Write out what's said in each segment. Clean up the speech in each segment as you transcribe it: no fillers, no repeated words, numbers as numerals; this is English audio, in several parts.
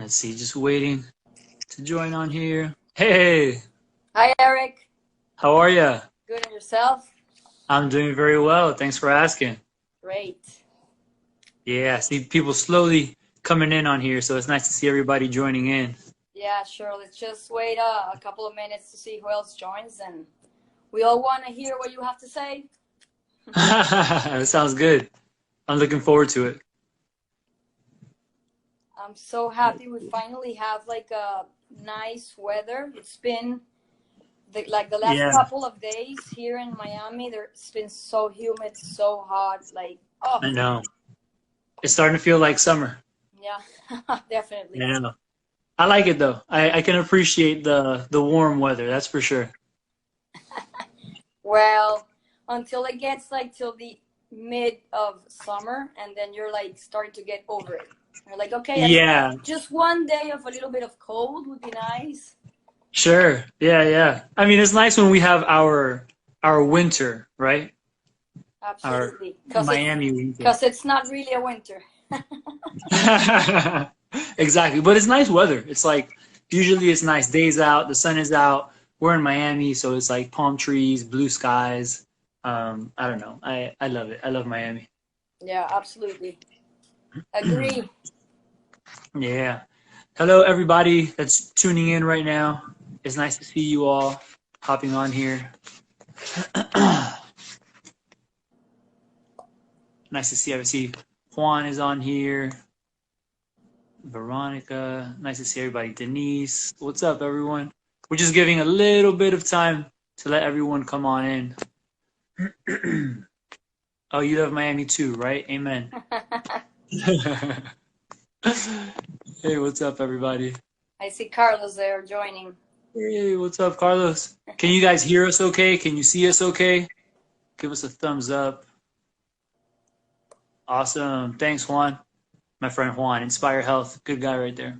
Let's see, just waiting to join on here. Hey, Hi, Eric. how are ya? Good and yourself? I'm doing very well. Thanks for asking. Great. Yeah, I see people slowly coming in on here, so it's nice to see everybody joining in. Yeah, sure. Let's just wait a couple of minutes to see who else joins, and we all want to hear what you have to say. That sounds good. I'm looking forward to it. I'm so happy we finally have like a nice weather. It's been like the last Yeah, couple of days here in Miami. It's been so humid, so hot. Like, oh, I know. It's starting to feel like summer. yeah, definitely. I know. I like it though. I can appreciate the warm weather, that's for sure. Well, until it gets like till the mid of summer, and then you're like starting to get over it. You're like, okay, Yeah, just one day of a little bit of cold would be nice. sure. Yeah, yeah. I mean, it's nice when we have our winter, right? Our Absolutely, Miami winter. because it's not really a winter. Exactly. But it's nice weather. It's like usually it's nice days out, the sun is out. We're in Miami, so it's like palm trees, blue skies. I don't know. I love it. I love Miami. Yeah, absolutely. Agree. Yeah. Hello everybody that's tuning in right now. It's nice to see you all hopping on here. Nice to see. I see Juan is on here. Veronica. Nice to see everybody. Denise. What's up, everyone? We're just giving a little bit of time to let everyone come on in. Oh, you love Miami too, right? Amen. Hey, what's up, everybody? I see Carlos there joining. Hey, what's up, Carlos? Can you guys hear us okay? Can you see us okay? Give us a thumbs up. Awesome. Thanks, Juan. My friend Juan, Inspire Health. Good guy right there.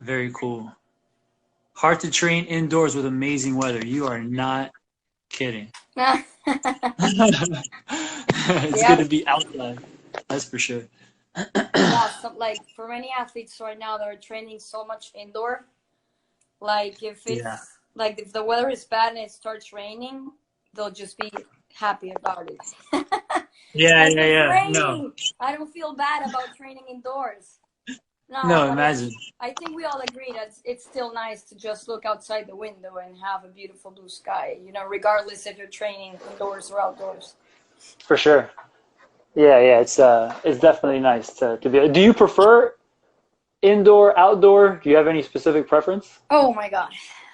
Very cool. Hard to train indoors with amazing weather. You are not kidding. It's good Yep. to be outside. That's for sure. Yeah, like for many athletes right now, they're training so much indoor. Like Yeah. if the weather is bad and it starts raining, they'll just be happy about it. Yeah, Like yeah, it's yeah. No, raining. I don't feel bad about training indoors. No, no, but imagine. I think we all agree that it's still nice to just look outside the window and have a beautiful blue sky, regardless if you're training indoors or outdoors. For sure. Yeah, yeah. It's definitely nice to be. Do you prefer indoor, outdoor? Do you have any specific preference? Oh my God.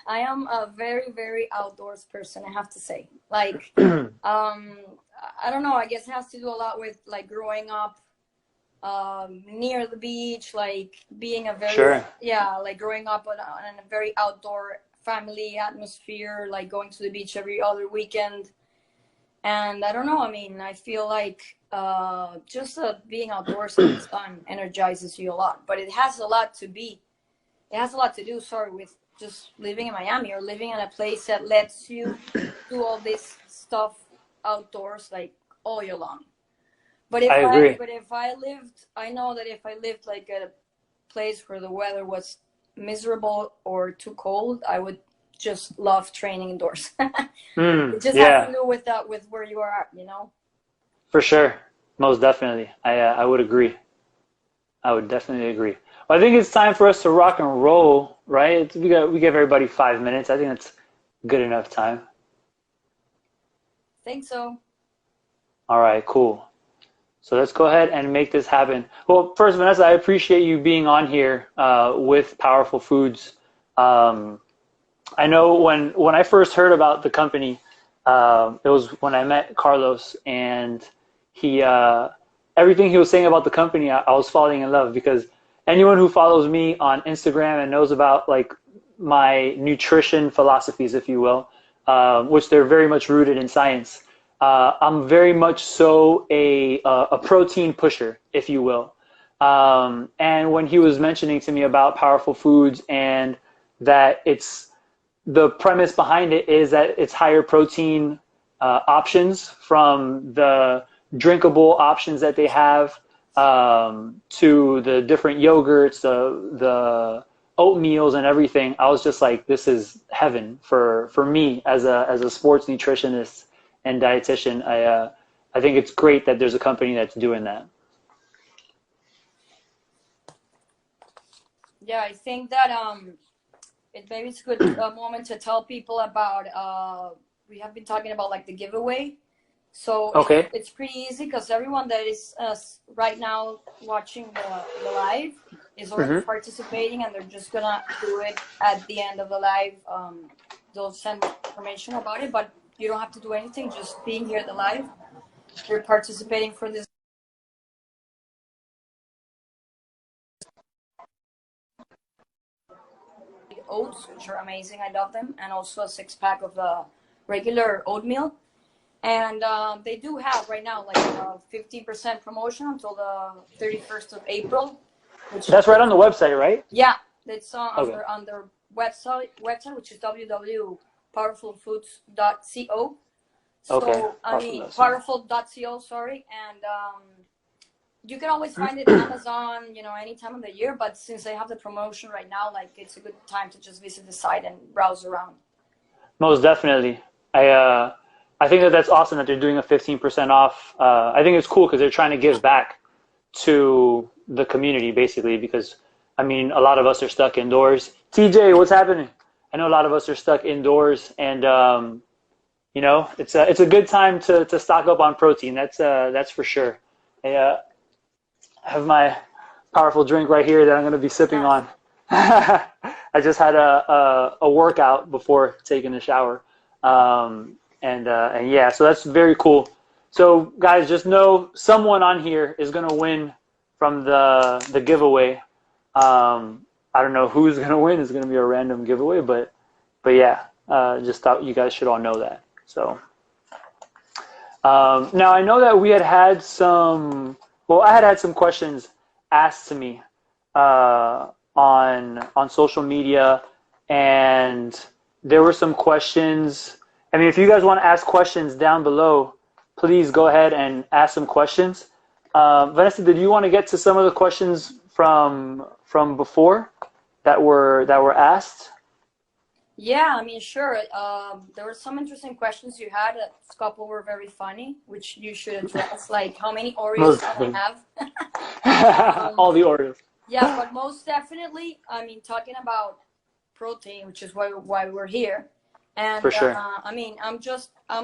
I am a very, very outdoors person, I have to say. Like, I don't know, I guess it has to do a lot with like growing up near the beach, like being a very, Sure. yeah, like growing up in a very outdoor family atmosphere, like going to the beach every other weekend. And I don't know, I mean, I feel like just being outdoors all the time energizes you a lot, but it has a lot to do, sorry, with just living in Miami or living in a place that lets you do all this stuff outdoors like all year long. I agree. But if I lived, I know that if I lived like at a place where the weather was miserable or too cold, I would just love training indoors. It just has to Yeah, do with that, with where you are at. for sure. Most definitely. I would agree. I would definitely agree. Well, I think it's time for us to rock and roll, right? We give everybody 5 minutes. I think that's good enough time. Think so. All right, cool. So let's go ahead and make this happen. Well, first, Vanessa, I appreciate you being on here with Powerful Foods. Um, I know when I first heard about the company, it was when I met Carlos, and he everything he was saying about the company, I was falling in love because anyone who follows me on Instagram and knows about like my nutrition philosophies, if you will, which they're very much rooted in science. I'm very much so a protein pusher, if you will. And when he was mentioning to me about Powerful Foods and that it's the premise behind it is that it's higher protein options from the drinkable options that they have. to the different yogurts, the oatmeals and everything. I was just like, this is heaven for me as a sports nutritionist and dietitian. I think it's great that there's a company that's doing that. Yeah, I think that maybe it's a good moment to tell people about we have been talking about like the giveaway. So Okay. it's pretty easy because everyone that is right now watching the live is already participating, and they're just gonna do it at the end of the live. They'll send information about it, but you don't have to do anything. Just being here at the live, you're participating for this oats, which are amazing. I love them, and also a 6-pack of the regular oatmeal. And they do have right now like a 15% promotion until the 31st of April. That's right on the website, right? Yeah, it's Okay. on their website, which is www.powerfulfoods.co. So, Okay. I mean, powerful.co, sorry. And you can always find it on Amazon, you know, any time of the year. But since they have the promotion right now, like it's a good time to just visit the site and browse around. Most definitely. I think that that's awesome that they're doing a 15% off. I think it's cool because they're trying to give back to the community, basically, because, I mean, a lot of us are stuck indoors. TJ, what's happening? I know a lot of us are stuck indoors, and, you know, it's a good time to stock up on protein. That's for sure. I have my powerful drink right here that I'm going to be sipping on. I just had a workout before taking a shower. And yeah, so that's very cool. So guys, just know someone on here is gonna win from the giveaway. I don't know who's gonna win. It's gonna be a random giveaway, but yeah, just thought you guys should all know that. So now I know that we had some. Well, I had some questions asked to me on social media, and there were some questions. I mean, if you guys want to ask questions down below, please go ahead and ask some questions. Vanessa, did you want to get to some of the questions from before that were asked? Yeah, I mean, sure. There were some interesting questions you had. A couple were very funny, which you should address, like how many Oreos can I have? All the Oreos. Yeah, but most definitely, I mean, talking about protein, which is why we're here. And for sure. I mean, I'm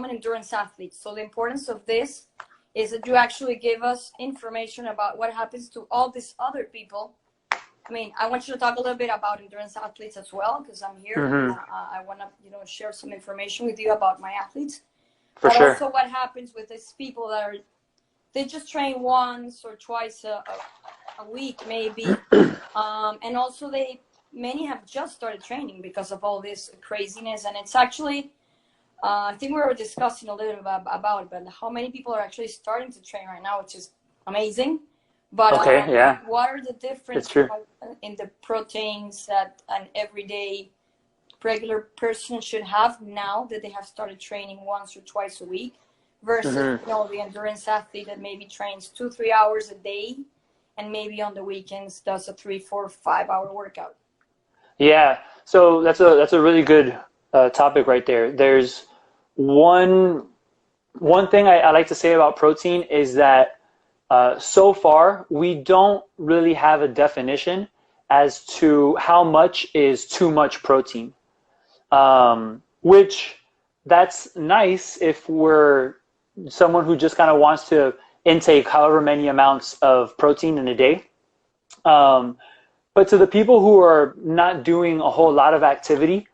an endurance athlete. So the importance of this is that you actually give us information about what happens to all these other people. I mean, I want you to talk a little bit about endurance athletes as well, because I'm here. I want to, you know, share some information with you about my athletes. For but sure. Also what happens with these people that they just train once or twice a week, maybe. And also many have just started training because of all this craziness. And it's actually, I think we were discussing a little bit about it, but how many people are actually starting to train right now, which is amazing. But okay, yeah. What are the differences in the proteins that an everyday regular person should have now that they have started training once or twice a week versus you know, the endurance athlete that maybe trains 2-3 hours a day and maybe on the weekends does a 3, 4, 5 hour workout? Yeah, so that's a really good topic right there. There's one thing I like to say about protein is that so far we don't really have a definition as to how much is too much protein, which that's nice if we're someone who just kind of wants to intake however many amounts of protein in a day. But to the people who are not doing a whole lot of activity,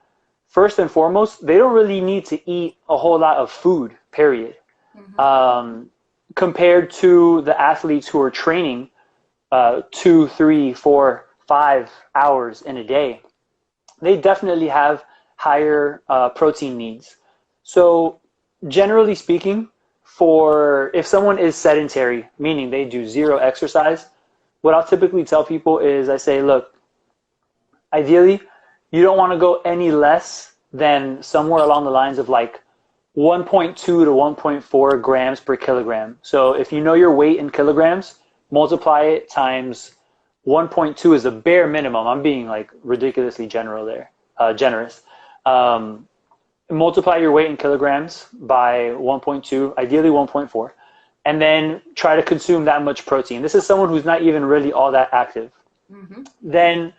first and foremost, they don't really need to eat a whole lot of food, period. Compared to the athletes who are training 2, 3, 4, 5 hours in a day, they definitely have higher protein needs. So generally speaking, if someone is sedentary, meaning they do zero exercise, what I'll typically tell people is I say, look, ideally, you don't want to go any less than somewhere along the lines of like 1.2 to 1.4 grams per kilogram. So if you know your weight in kilograms, multiply it times 1.2 is the bare minimum. I'm being like ridiculously generous. Um, Multiply your weight in kilograms by 1.2, ideally 1.4, and then try to consume that much protein. This is someone who's not even really all that active. Mm-hmm. Then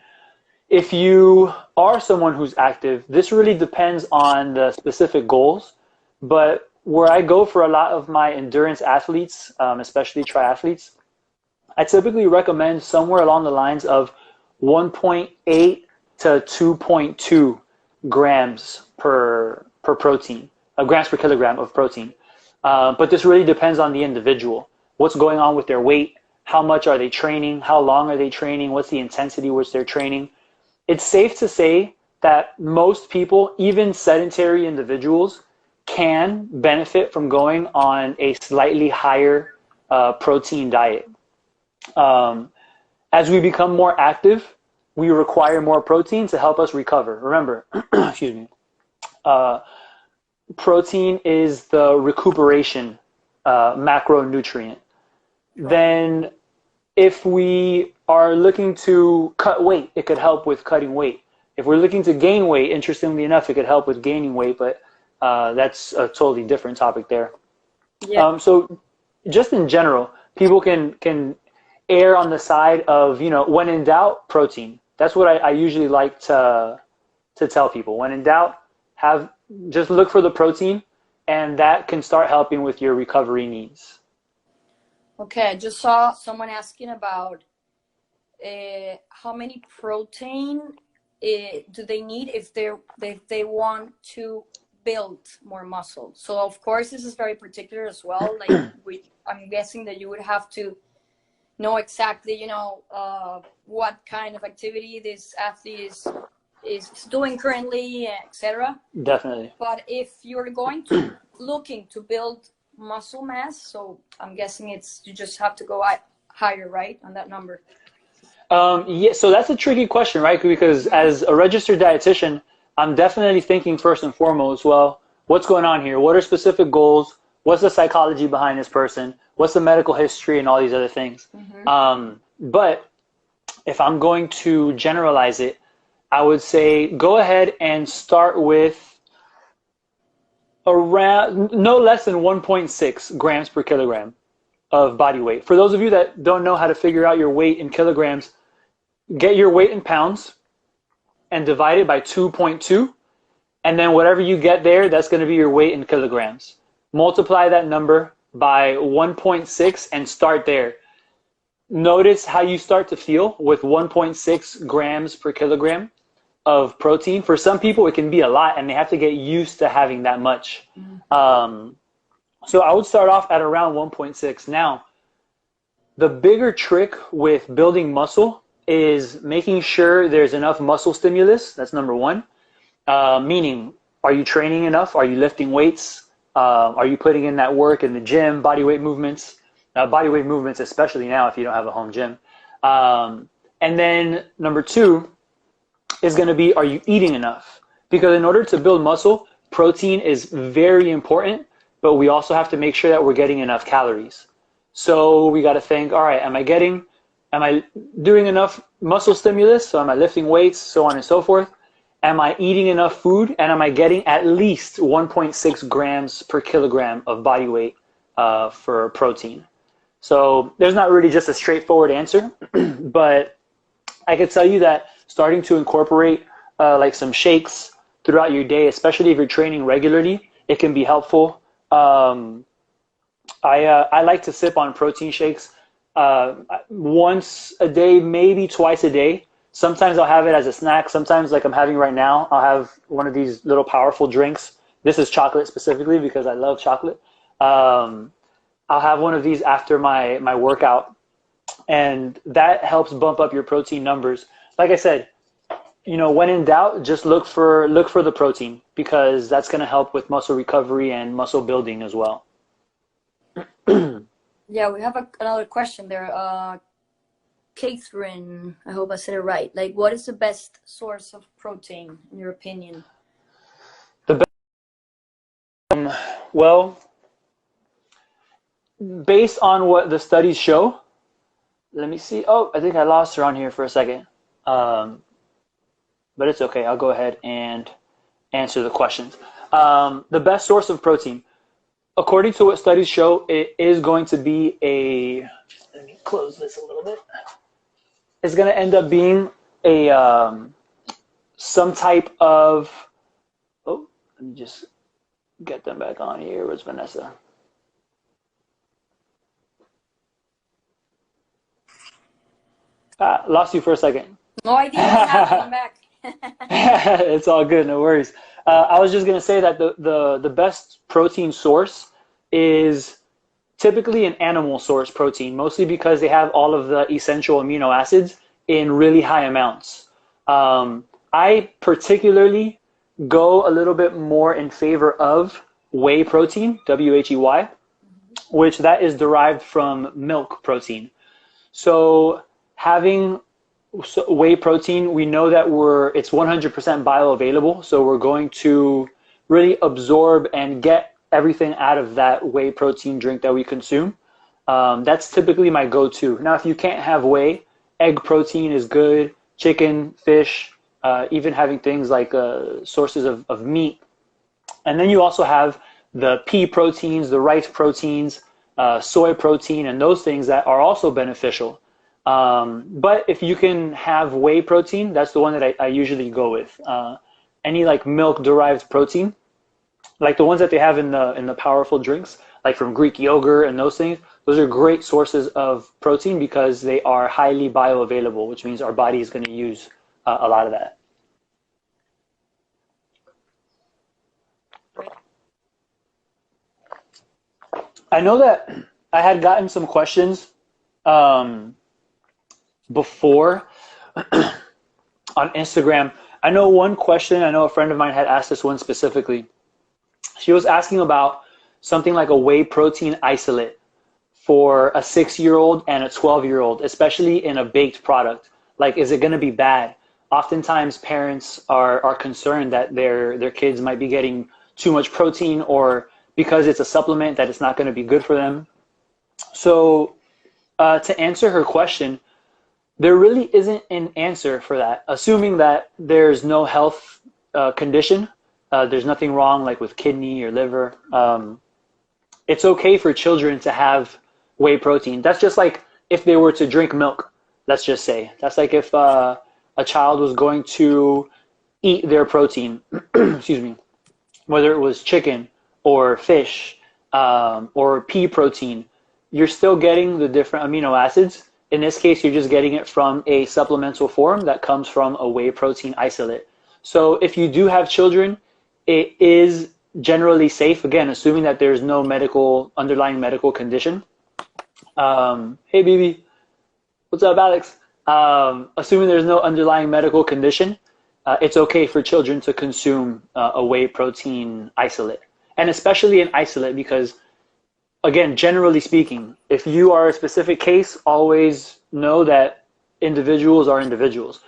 if you are someone who's active, this really depends on the specific goals. But where I go for a lot of my endurance athletes, especially triathletes, I typically recommend somewhere along the lines of 1.8 to 2.2 grams per protein, grams per kilogram of protein. But this really depends on the individual. What's going on with their weight? How much are they training? How long are they training? What's the intensity which they're training? It's safe to say that most people, even sedentary individuals, can benefit from going on a slightly higher protein diet. As we become more active, we require more protein to help us recover. Remember, excuse me, protein is the recuperation macronutrient. Then if we are looking to cut weight, it could help with cutting weight. If we're looking to gain weight, interestingly enough, it could help with gaining weight, but that's a totally different topic there. Yeah. So just in general, people can err on the side of, when in doubt, protein. That's what I usually like to tell people. When in doubt, just look for the protein, and that can start helping with your recovery needs. Okay, I just saw someone asking about how many protein do they need if they want to build more muscle. So of course this is very particular as well. Like I'm guessing that you would have to know exactly, what kind of activity this athlete is doing currently, etc. Definitely. But if you're going to looking to build muscle mass, so I'm guessing you just have to go higher, right, on that number. Yeah, so that's a tricky question, right? Because as a registered dietitian, I'm definitely thinking first and foremost, well, what's going on here? What are specific goals? What's the psychology behind this person? What's the medical history and all these other things? Mm-hmm. But if I'm going to generalize it, I would say go ahead and start with around no less than 1.6 grams per kilogram of body weight. For those of you that don't know how to figure out your weight in kilograms, get your weight in pounds and divide it by 2.2, and then whatever you get there, that's going to be your weight in kilograms. Multiply that number by 1.6 and start there. Notice how you start to feel with 1.6 grams per kilogram of protein. For some people, it can be a lot, and they have to get used to having that much. So I would start off at around 1.6. Now, the bigger trick with building muscle is making sure there's enough muscle stimulus. That's number one. Meaning, are you training enough? Are you lifting weights? Are you putting in that work in the gym, body weight movements? Body weight movements, especially now if you don't have a home gym. And then number two is going to be, are you eating enough? Because in order to build muscle, protein is very important, but we also have to make sure that we're getting enough calories. So we got to think, all right, am I doing enough muscle stimulus? So am I lifting weights, so on and so forth? Am I eating enough food? And am I getting at least 1.6 grams per kilogram of body weight for protein? So there's not really just a straightforward answer, but I could tell you that starting to incorporate like some shakes throughout your day, especially if you're training regularly, it can be helpful. I like to sip on protein shakes once a day, maybe twice a day. Sometimes I'll have it as a snack. Sometimes, like I'm having right now, I'll have one of these little powerful drinks. This is chocolate specifically because I love chocolate. I'll have one of these after my workout, and that helps bump up your protein numbers. Like I said, when in doubt, just look for the protein, because that's going to help with muscle recovery and muscle building as well. Yeah, we have another question there. Catherine, I hope I said it right. Like, what is the best source of protein in your opinion? The best, well, based on what the studies show, let me see. Oh, I think I lost her on here for a second. Um, but it's okay. I'll go ahead and answer the questions. The best source of protein, according to what studies show, it is going to be a. Let me close this a little bit. It's going to end up being a some type of. Oh, let me just get them back on here. Where's Vanessa? Lost you for a second. No idea what happened. I'm back. It's all good, no worries. I was just gonna say that the best protein source is typically an animal source protein, mostly because they have all of the essential amino acids in really high amounts. I particularly go a little bit more in favor of whey protein, WHEY, which that is derived from milk protein. So having whey protein, we know that it's 100% bioavailable, so we're going to really absorb and get everything out of that whey protein drink that we consume. That's typically my go-to. Now, if you can't have whey, egg protein is good, chicken, fish, even having things like sources of meat. And then you also have the pea proteins, the rice proteins, soy protein, and those things that are also beneficial. But if you can have whey protein, that's the one that I usually go with. Any like milk derived protein, like the ones that they have in the powerful drinks, like from Greek yogurt and those things, those are great sources of protein because they are highly bioavailable, which means our body is going to use a lot of that. I know that I had gotten some questions before on Instagram. I know one question, I know a friend of mine had asked this one specifically. She was asking about something like a whey protein isolate for a 6-year-old and a 12-year-old, especially in a baked product. Like, is it going to be bad? Oftentimes parents are concerned that their kids might be getting too much protein, or because it's a supplement that it's not going to be good for them. So to answer her question, there really isn't an answer for that. Assuming that there's no health condition, there's nothing wrong like with kidney or liver. It's okay for children to have whey protein. That's just like if they were to drink milk, let's just say. That's like if a child was going to eat their protein, excuse me, whether it was chicken or fish or pea protein, you're still getting the different amino acids. In this case, you're just getting it from a supplemental form that comes from a whey protein isolate. So if you do have children, it is generally safe, again, assuming that there's no underlying medical condition. Hey, BB. What's up, Alex? Assuming there's no underlying medical condition, it's okay for children to consume a whey protein isolate. And especially an isolate because, again, generally speaking, if you are a specific case, always know that individuals are individuals.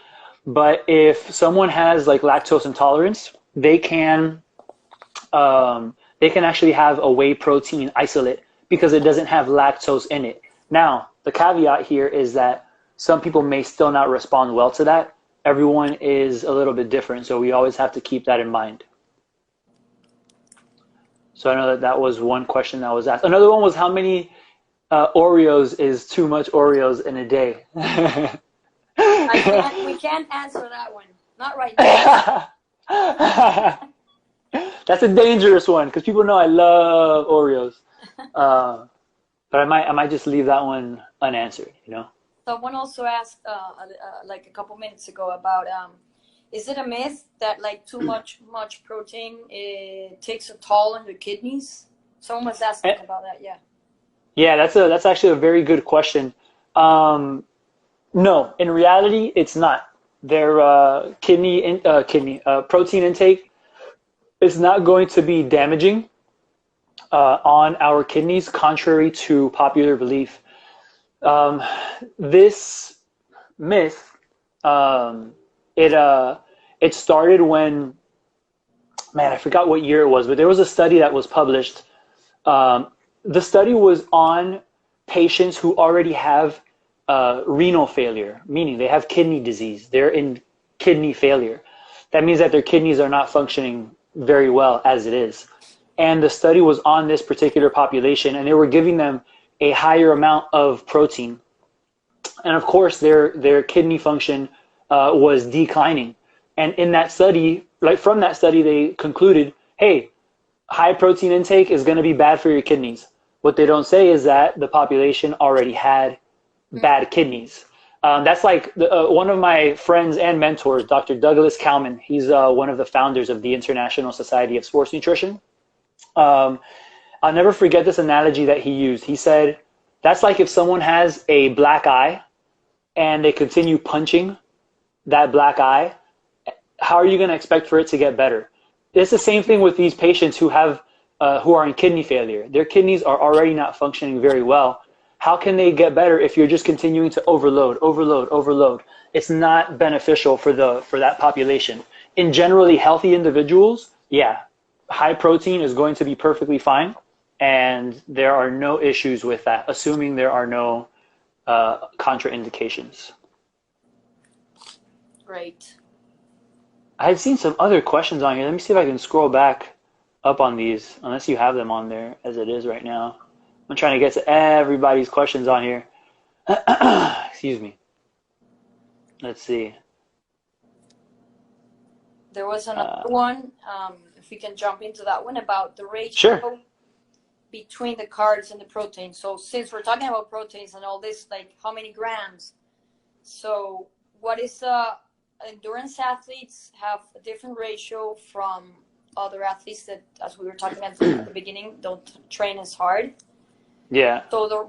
But if someone has like lactose intolerance, they can actually have a whey protein isolate because it doesn't have lactose in it. Now, the caveat here is that some people may still not respond well to that. Everyone is a little bit different, so we always have to keep that in mind. So I know that was one question that was asked. Another one was how many Oreos is too much Oreos in a day? We can't answer that one. Not right now. That's a dangerous one because people know I love Oreos. But I might just leave that one unanswered, you know? Someone also asked like a couple minutes ago about is it a myth that like too much protein takes a toll on the kidneys? Someone was asking about that. Yeah. Yeah, that's actually a very good question. No, in reality, it's not. Their protein intake is not going to be damaging on our kidneys, contrary to popular belief. This myth, it started when, man, I forgot what year it was, but there was a study that was published. The study was on patients who already have renal failure, meaning they have kidney disease. They're in kidney failure. That means that their kidneys are not functioning very well as it is. And the study was on this particular population, and they were giving them a higher amount of protein. And of course, their kidney function was declining. And in that study, like from that study, they concluded, hey, high protein intake is going to be bad for your kidneys. What they don't say is that the population already had bad kidneys. That's like one of my friends and mentors, Dr. Douglas Kalman. He's one of the founders of the International Society of Sports Nutrition. I'll never forget this analogy that he used. He said, that's like if someone has a black eye and they continue punching that black eye, how are you going to expect for it to get better? It's the same thing with these patients who are in kidney failure. Their kidneys are already not functioning very well. How can they get better if you're just continuing to overload? It's not beneficial for that population. In generally healthy individuals, yeah, high protein is going to be perfectly fine, and there are no issues with that, assuming there are no contraindications. Great. I've seen some other questions on here. Let me see if I can scroll back up on these, unless you have them on there as it is right now. I'm trying to get to everybody's questions on here. Excuse me. Let's see. There was another one, if we can jump into that one, about the ratio between the carbs and the protein. So since we're talking about proteins and all this, like how many grams? So what is endurance athletes have a different ratio from other athletes that, as we were talking about at the beginning, don't train as hard. Yeah. So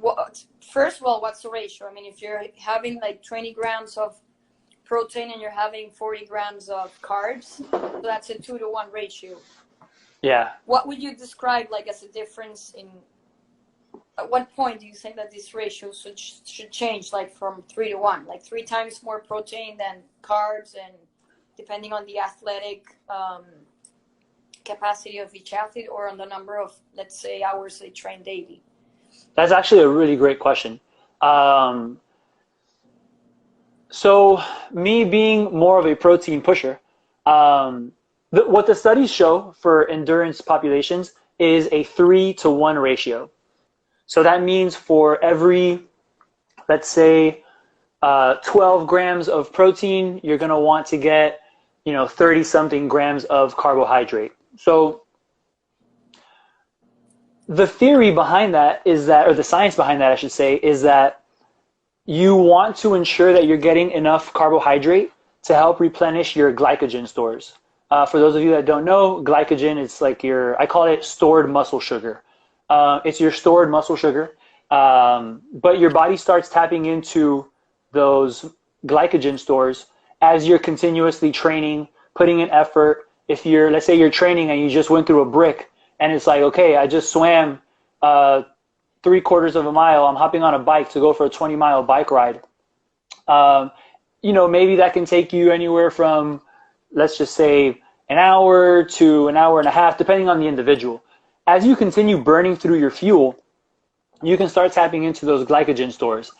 first of all, what's the ratio? I mean, if you're having like 20 grams of protein and you're having 40 grams of carbs, so that's a 2-to-1 ratio. Yeah. What would you describe like as a difference in, at what point do you think that this ratio should change, like from 3-to-1, like 3 times more protein than carbs, and depending on the athletic capacity of each athlete, or on the number of, let's say, hours they train daily? That's actually a really great question. So me being more of a protein pusher, what the studies show for endurance populations is a 3-to-1 ratio. So that means for every, let's say, 12 grams of protein, you're going to want to get, 30-something grams of carbohydrate. So the theory behind that is that, or the science behind that, I should say, is that you want to ensure that you're getting enough carbohydrate to help replenish your glycogen stores. For those of you that don't know, glycogen is like I call it stored muscle sugar. It's your stored muscle sugar, but your body starts tapping into those glycogen stores as you're continuously training, putting in effort. If let's say you're training and you just went through a brick, and it's like, okay, I just swam 3/4 of a mile. I'm hopping on a bike to go for a 20-mile bike ride. Maybe that can take you anywhere from, let's just say, an hour to an hour and a half, depending on the individual. As you continue burning through your fuel, you can start tapping into those glycogen stores.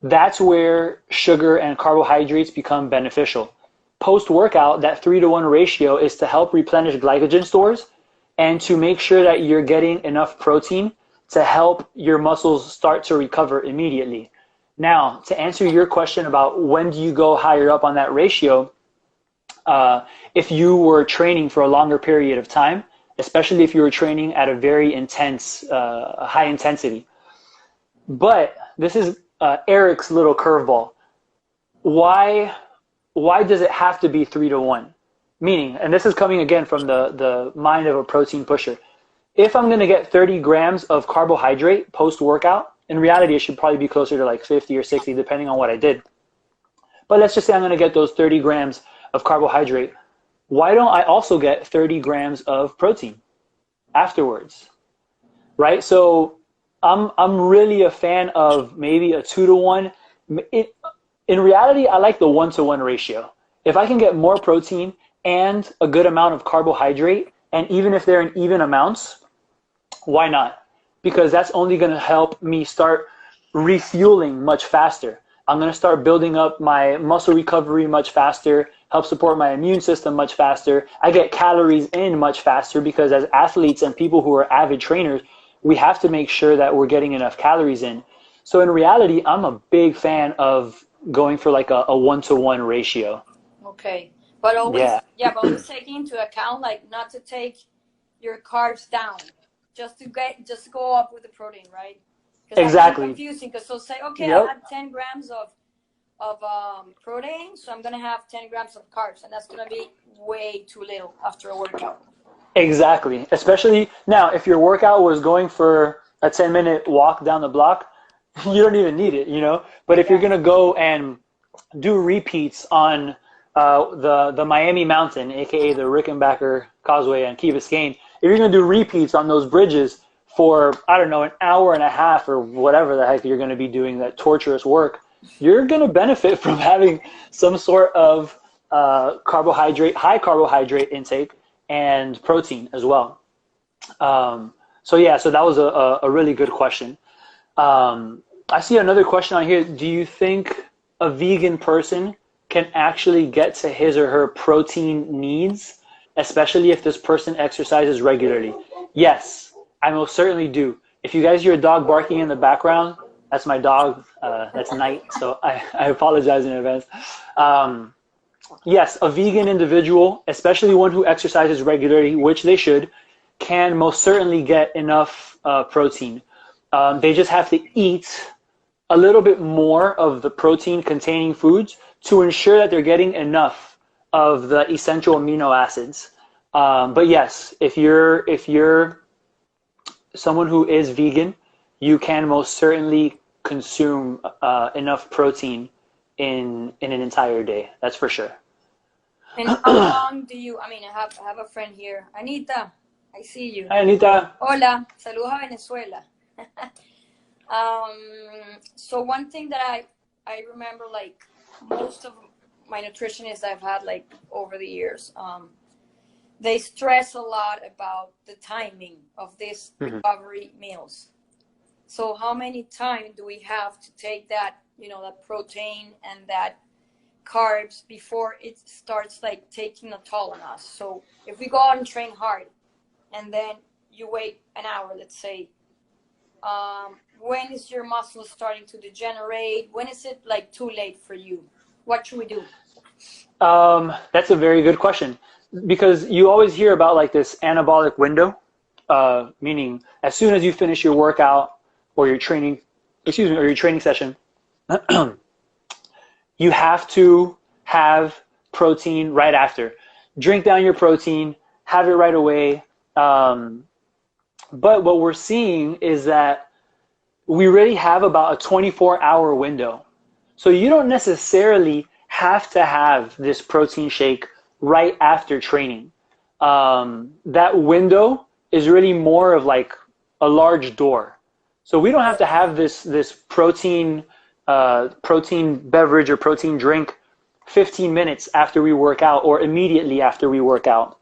That's where sugar and carbohydrates become beneficial. Post-workout, that 3-to-1 ratio is to help replenish glycogen stores and to make sure that you're getting enough protein to help your muscles start to recover immediately. Now, to answer your question about when do you go higher up on that ratio, if you were training for a longer period of time, especially if you were training at a very intense, high intensity. But this is Eric's little curveball. Why does it have to be 3-to-1? Meaning, and this is coming again from the mind of a protein pusher. If I'm going to get 30 grams of carbohydrate post-workout, in reality, it should probably be closer to like 50 or 60, depending on what I did. But let's just say I'm going to get those 30 grams of carbohydrate. Why don't I also get 30 grams of protein afterwards? Right? So I'm really a fan of maybe a 2-to-1. In reality, I like the 1-to-1 ratio. If I can get more protein and a good amount of carbohydrate, and even if they're in even amounts, why not? Because that's only going to help me start refueling much faster. I'm going to start building up my muscle recovery much faster, help support my immune system much faster. I get calories in much faster because as athletes and people who are avid trainers, we have to make sure that we're getting enough calories in. So in reality, I'm a big fan of going for like a 1-to-1 ratio. Okay. But always, Yeah, yeah, but always taking into account, like, not to take your carbs down, just to go up with the protein, right? Because that can be exactly. confusing. Because they'll say, okay, I Yep. had 10 grams of protein, so I'm gonna have 10 grams of carbs, and that's gonna be way too little after a workout. Exactly. Especially now, if your workout was going for a 10-minute walk down the block, you don't even need it, you know? But if you're Yeah. going to go and do repeats on the Miami Mountain, aka the Rickenbacker Causeway and Key Biscayne, if you're going to do repeats on those bridges for, I don't know, an hour and a half or whatever the heck you're going to be doing that torturous work, you're going to benefit from having some sort of high carbohydrate intake and protein as well. So yeah, so that was a really good question. I see another question on here. Do you think a vegan person can actually get to his or her protein needs, especially if this person exercises regularly? Yes, I most certainly do. If you guys hear a dog barking in the background, that's my dog. That's Night, so I apologize in advance. Um, yes, a vegan individual, especially one who exercises regularly, which they should, can most certainly get enough protein. They just have to eat a little bit more of the protein containing foods to ensure that they're getting enough of the essential amino acids. But yes, if you're someone who is vegan, you can most certainly consume enough protein in an entire day. That's for sure. And how long do you? I mean, I have a friend here, Anita. I see you. Hi, Anita. Hola, saludos a Venezuela. So one thing that I remember, like, most of my nutritionists I've had, like, over the years, they stress a lot about the timing of these Mhm. recovery meals. So how many times do we have to take that, that protein and that carbs before it starts, like, taking a toll on us? So if we go out and train hard and then you wait an hour, let's say, when is your muscle starting to degenerate? When is it, like, too late for you? What should we do? That's a very good question because you always hear about like this anabolic window, meaning as soon as you finish your workout or your training, excuse me, or your training session, you have to have protein right after. Drink down your protein, have it right away. But what we're seeing is that we really have about a 24-hour window. So you don't necessarily have to have this protein shake right after training. That window is really more of like a large door. So we don't have to have this protein beverage or protein drink 15 minutes after we work out or immediately after we work out.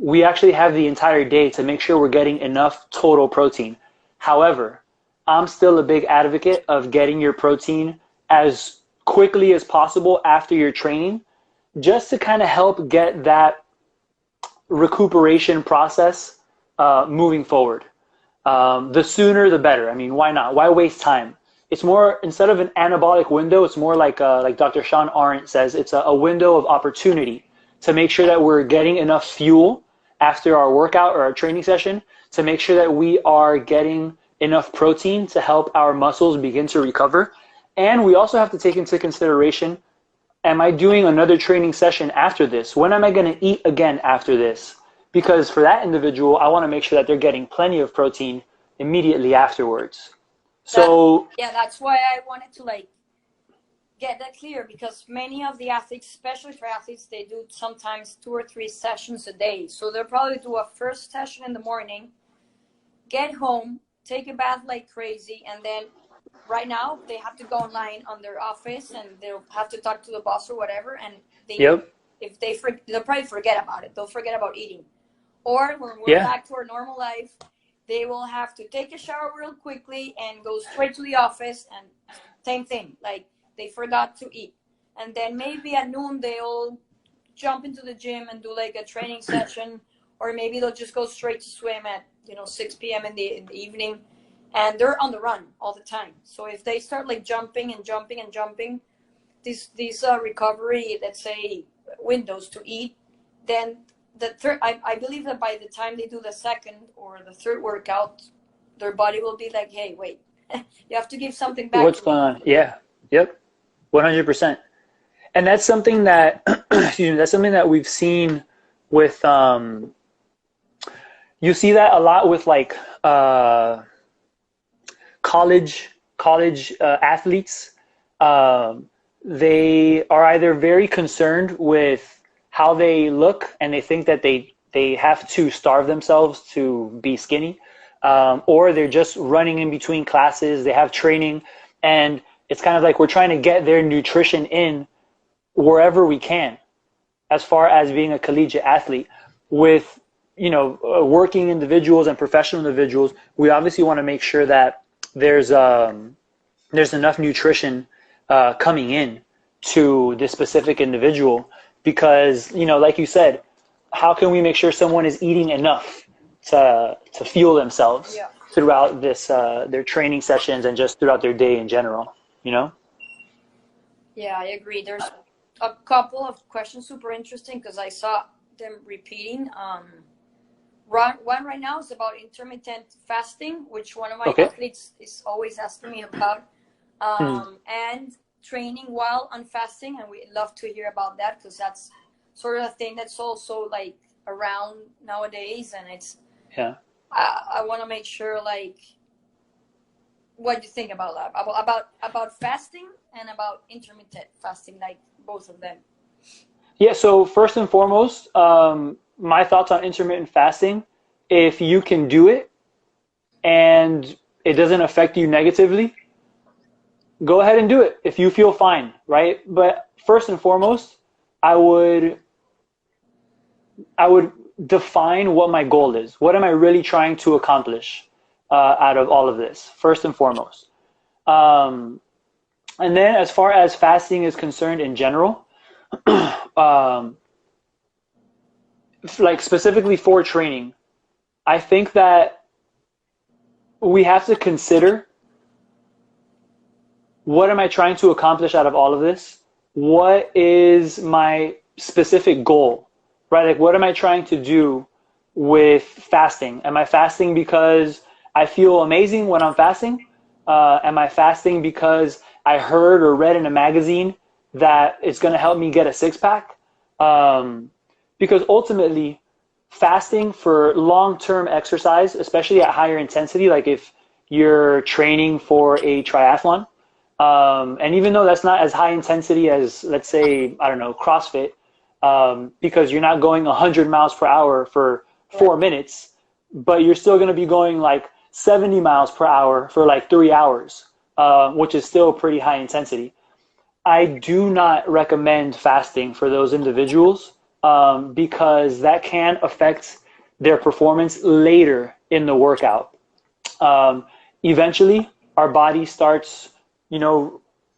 We actually have the entire day to make sure we're getting enough total protein. However, I'm still a big advocate of getting your protein as quickly as possible after your training, just to kind of help get that recuperation process moving forward. The sooner, the better. I mean, why not? Why waste time? It's more, instead of an anabolic window, it's more like Dr. Sean Arendt says, it's a window of opportunity to make sure that we're getting enough fuel after our workout or our training session to make sure that we are getting enough protein to help our muscles begin to recover. And we also have to take into consideration, am I doing another training session after this? When am I going to eat again after this? Because for that individual, I want to make sure that they're getting plenty of protein immediately afterwards. That So, Yeah, that's why I wanted to, like, get that clear, because many of the athletes, especially for athletes, they do sometimes 2 or 3 sessions a day. So they'll probably do a first session in the morning, get home, take a bath like crazy, and then right now they have to go online on their office and they'll have to talk to the boss or whatever, and yep, they'll probably forget about it. They'll forget about eating. Or when we're yeah, back to our normal life, they will have to take a shower real quickly and go straight to the office, and same thing, like they forgot to eat. And then maybe at noon they'll jump into the gym and do like a training session, or maybe they'll just go straight to swim at 6 p.m. in the evening, and they're on the run all the time. So if they start like jumping and jumping and jumping, these recovery, let's say, windows to eat, then the third, I believe that by the time they do the second or the third workout, their body will be like, hey, wait, you have to give something back. What's going on? Yeah. Yep. 100%. And that's something that, excuse me, that's something that we've seen with, you see that a lot with like college athletes. They are either very concerned with how they look, and they think that they have to starve themselves to be skinny, or they're just running in between classes. They have training, and it's kind of like we're trying to get their nutrition in wherever we can, as far as being a collegiate athlete. With working individuals and professional individuals, we obviously want to make sure that there's enough nutrition coming in to this specific individual, because like you said, how can we make sure someone is eating enough to fuel themselves throughout this their training sessions and just throughout their day in general? Yeah, I agree. There's a couple of questions super interesting because I saw them repeating. One right now is about intermittent fasting, which one of my athletes is always asking me about, and training while on fasting, and we'd love to hear about that, because that's sort of a thing that's also like around nowadays, and it's I want to make sure, like, what do you think about that, about fasting and about intermittent fasting, like both of them? Yeah, so first and foremost, my thoughts on intermittent fasting: if you can do it and it doesn't affect you negatively, go ahead and do it if you feel fine, right? But first and foremost, I would define what my goal is. What am I really trying to accomplish out of all of this, first and foremost? And then as far as fasting is concerned in general, like specifically for training, I think that we have to consider, what am I trying to accomplish out of all of this? What is my specific goal, right? Like, what am I trying to do with fasting? Am I fasting because I feel amazing when I'm fasting? Am I fasting because I heard or read in a magazine that it's going to help me get a six-pack? Because ultimately, fasting for long-term exercise, especially at higher intensity, like if you're training for a triathlon, and even though that's not as high intensity as, let's say, I don't know, CrossFit, because you're not going 100 miles per hour for 4 minutes, but you're still going to be going like 70 miles per hour for like 3 hours, which is still pretty high intensity. I do not recommend fasting for those individuals, because that can affect their performance later in the workout. Eventually, our body starts,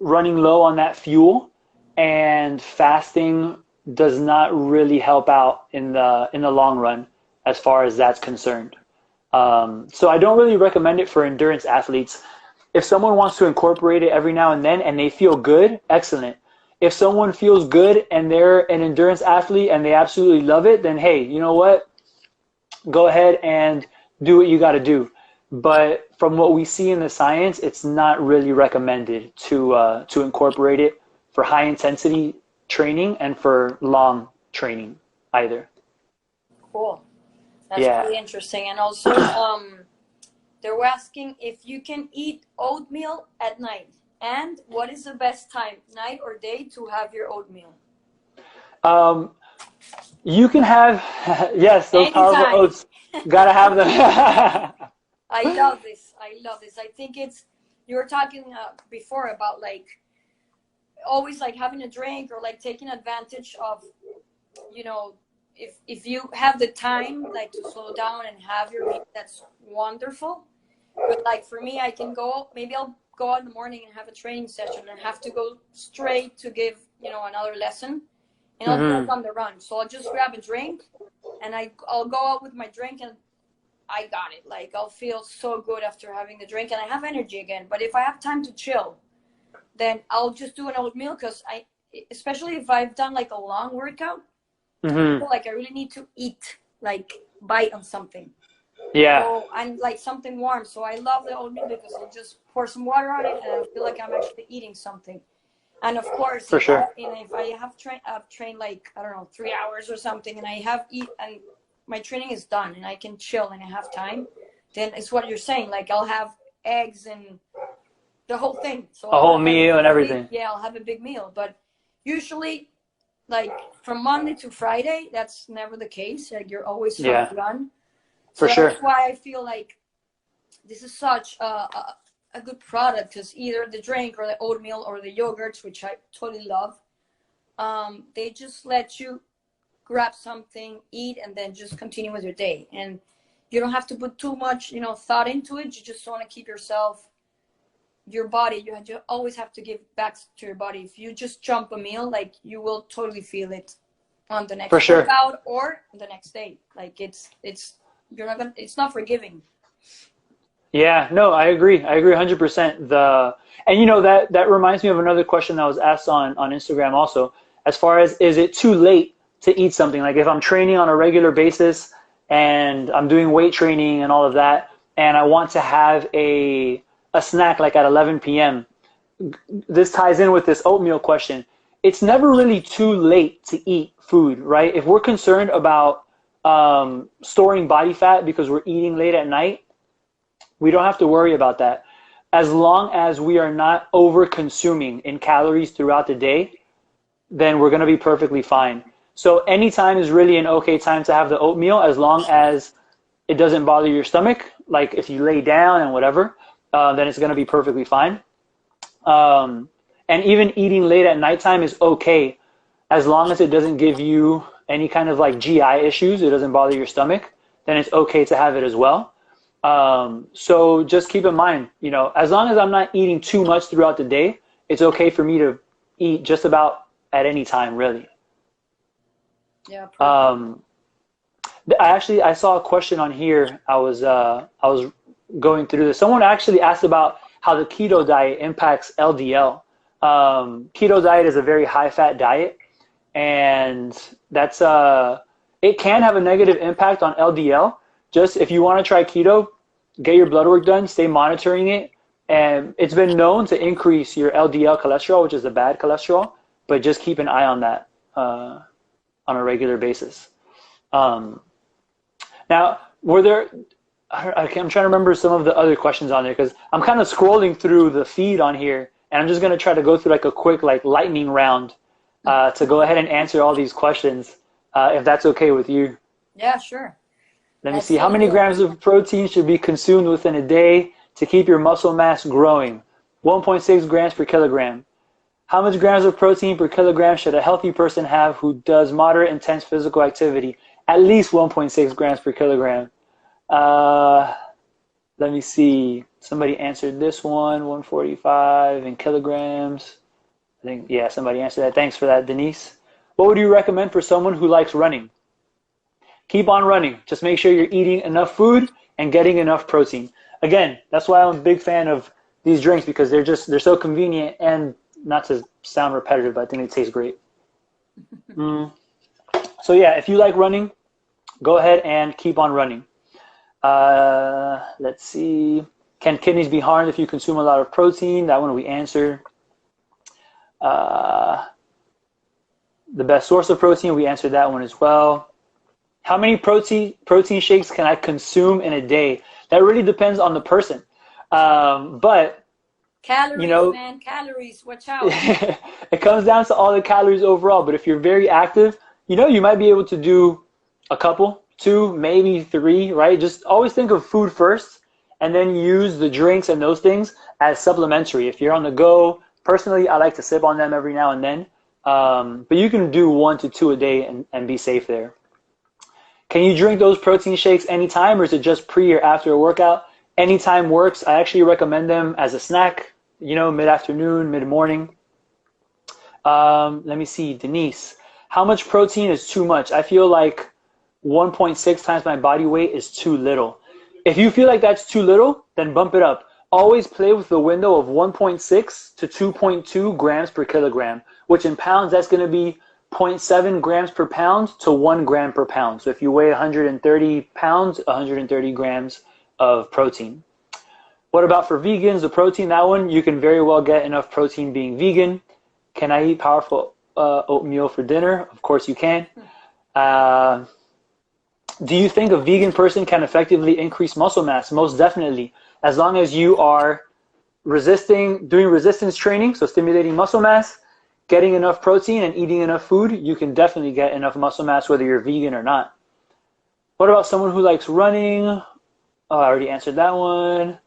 running low on that fuel, and fasting does not really help out in the long run as far as that's concerned. So I don't really recommend it for endurance athletes. If someone wants to incorporate it every now and then and they feel good, excellent. If someone feels good and they're an endurance athlete and they absolutely love it, then hey, you know what? Go ahead and do what you got to do. But from what we see in the science, it's not really recommended to incorporate it for high intensity training and for long training either. Cool. That's really interesting. And also, they were asking if you can eat oatmeal at night, and what is the best time, night or day, to have your oatmeal? You can have, yes, those powerful oats. Gotta have them. I love this. I think you were talking before about like always like having a drink or like taking advantage of, if you have the time like to slow down and have your meal, that's wonderful. But like for me, I can go, maybe I'll go out in the morning and have a training session and have to go straight to give, another lesson, and I'll be like on the run. So I'll just grab a drink and I'll go out with my drink, and I got it. Like I'll feel so good after having the drink and I have energy again. But if I have time to chill, then I'll just do an oatmeal, because especially if I've done like a long workout, I feel like I really need to eat, like bite on something. Yeah. So I'm like something warm. So I love the oatmeal because I'll just pour some water on it and I feel like I'm actually eating something. And of course, For sure. If I have trained like, I don't know, 3 hours or something, and I have and my training is done and I can chill and I have time, then it's what you're saying. Like I'll have eggs and the whole thing. So a whole meal and everything. Yeah, I'll have a big meal. But usually, like from Monday to Friday, that's never the case. Like you're always on the run. So For sure. That's why I feel like this is such a good product, because either the drink or the oatmeal or the yogurts, which I totally love, they just let you grab something, eat, and then just continue with your day. And you don't have to put too much, thought into it. You just want to keep your body. You always have to give back to your body. If you just jump a meal, like you will totally feel it on the next workout or the next day. Like it's not forgiving. Yeah, no, I agree 100%. That reminds me of another question that was asked on Instagram also, as far as, is it too late to eat something? Like if I'm training on a regular basis and I'm doing weight training and all of that, and I want to have a snack like at 11 p.m. This ties in with this oatmeal question. It's never really too late to eat food, right? If we're concerned about storing body fat because we're eating late at night, we don't have to worry about that. As long as we are not over consuming in calories throughout the day, then we're going to be perfectly fine. So anytime is really an okay time to have the oatmeal, as long as it doesn't bother your stomach. Like if you lay down and whatever, then it's going to be perfectly fine. And even eating late at nighttime is okay, as long as it doesn't give you any kind of like GI issues, it doesn't bother your stomach, then it's okay to have it as well. So just keep in mind, as long as I'm not eating too much throughout the day, it's okay for me to eat just about at any time, really. Yeah. I saw a question on here. I was going through this. Someone actually asked about how the keto diet impacts LDL. Keto diet is a very high fat diet, and that's it can have a negative impact on LDL. Just if you want to try keto, get your blood work done, stay monitoring it. And it's been known to increase your LDL cholesterol, which is the bad cholesterol, but just keep an eye on that on a regular basis. Now, I'm trying to remember some of the other questions on there, because I'm kind of scrolling through the feed on here, and I'm just going to try to go through like a quick lightning round to go ahead and answer all these questions, if that's okay with you. Yeah, sure. Let me see. How many grams of protein should be consumed within a day to keep your muscle mass growing? 1.6 grams per kilogram. How much grams of protein per kilogram should a healthy person have who does moderate intense physical activity? At least 1.6 grams per kilogram. Let me see. Somebody answered this one, 145 in kilograms. I think, yeah, somebody answered that. Thanks for that, Denise. What would you recommend for someone who likes running? Keep on running. Just make sure you're eating enough food and getting enough protein. Again, that's why I'm a big fan of these drinks, because they're so convenient, and not to sound repetitive, but I think they taste great. So yeah, if you like running, go ahead and keep on running. Let's see. Can kidneys be harmed if you consume a lot of protein? That one we answered. The best source of protein, we answered that one as well. How many protein shakes can I consume in a day? That really depends on the person. But calories, man, calories, watch out. It comes down to all the calories overall. But if you're very active, you might be able to do a couple, 2, maybe 3, right? Just always think of food first, and then use the drinks and those things as supplementary. If you're on the go, personally, I like to sip on them every now and then. But you can do 1 to 2 a day and be safe there. Can you drink those protein shakes anytime, or is it just pre or after a workout? Anytime works. I actually recommend them as a snack, mid-afternoon, mid-morning. Let me see, Denise. How much protein is too much? I feel like 1.6 times my body weight is too little. If you feel like that's too little, then bump it up. Always play with the window of 1.6 to 2.2 grams per kilogram, which in pounds, that's going to be zero point 0.7 grams per pound to 1 gram per pound. So if you weigh 130 pounds, 130 grams of protein. What about for vegans, the protein? That one, you can very well get enough protein being vegan. Can I eat powerful oatmeal for dinner? Of course you can. Do you think a vegan person can effectively increase muscle mass? Most definitely. As long as you are doing resistance training, so stimulating muscle mass, getting enough protein and eating enough food, you can definitely get enough muscle mass whether you're vegan or not. What about someone who likes running? Oh, I already answered that one.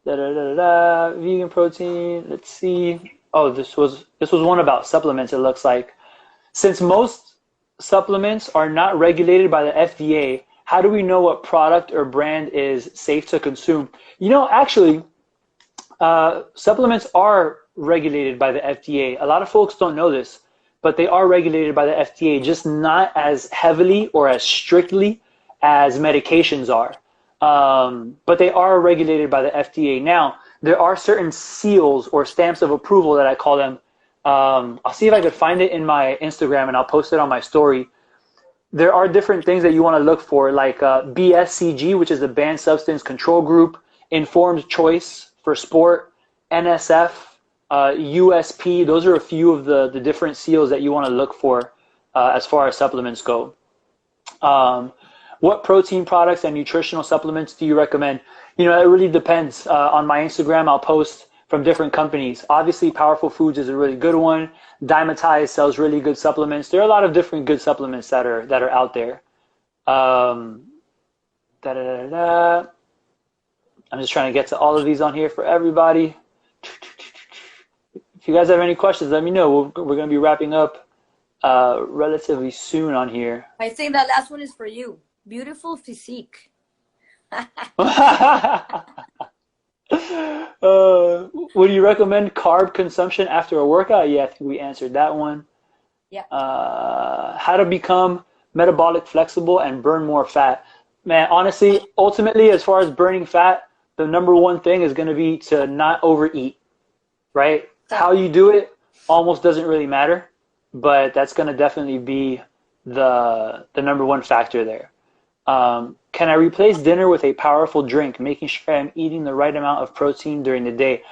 Vegan protein. Let's see. Oh, this was one about supplements, it looks like. Since most supplements are not regulated by the FDA, how do we know what product or brand is safe to consume? Actually, supplements are regulated by the FDA. A lot of folks don't know this, but they are regulated by the FDA, just not as heavily or as strictly as medications are. But they are regulated by the FDA. Now, there are certain seals or stamps of approval that I call them. I'll see if I could find it in my Instagram and I'll post it on my story. There are different things that you want to look for, like BSCG, which is the Banned Substance Control Group, Informed Choice for Sport, NSF, USP. Those are a few of the different seals that you want to look for as far as supplements go. What protein products and nutritional supplements do you recommend? It really depends. On my Instagram, I'll post from different companies. Obviously, Powerful Foods is a really good one. Dymatize sells really good supplements. There are a lot of different good supplements that are out there. I'm just trying to get to all of these on here for everybody. If you guys have any questions, let me know. We're going to be wrapping up relatively soon on here. I think that last one is for you. Beautiful physique. Would you recommend carb consumption after a workout? Yeah, I think we answered that one. Yeah. How to become metabolic flexible and burn more fat? Man, honestly, ultimately, as far as burning fat, the number one thing is going to be to not overeat, right? How you do it almost doesn't really matter, but that's going to definitely be the number one factor there. Can I replace dinner with a powerful drink, making sure I'm eating the right amount of protein during the day?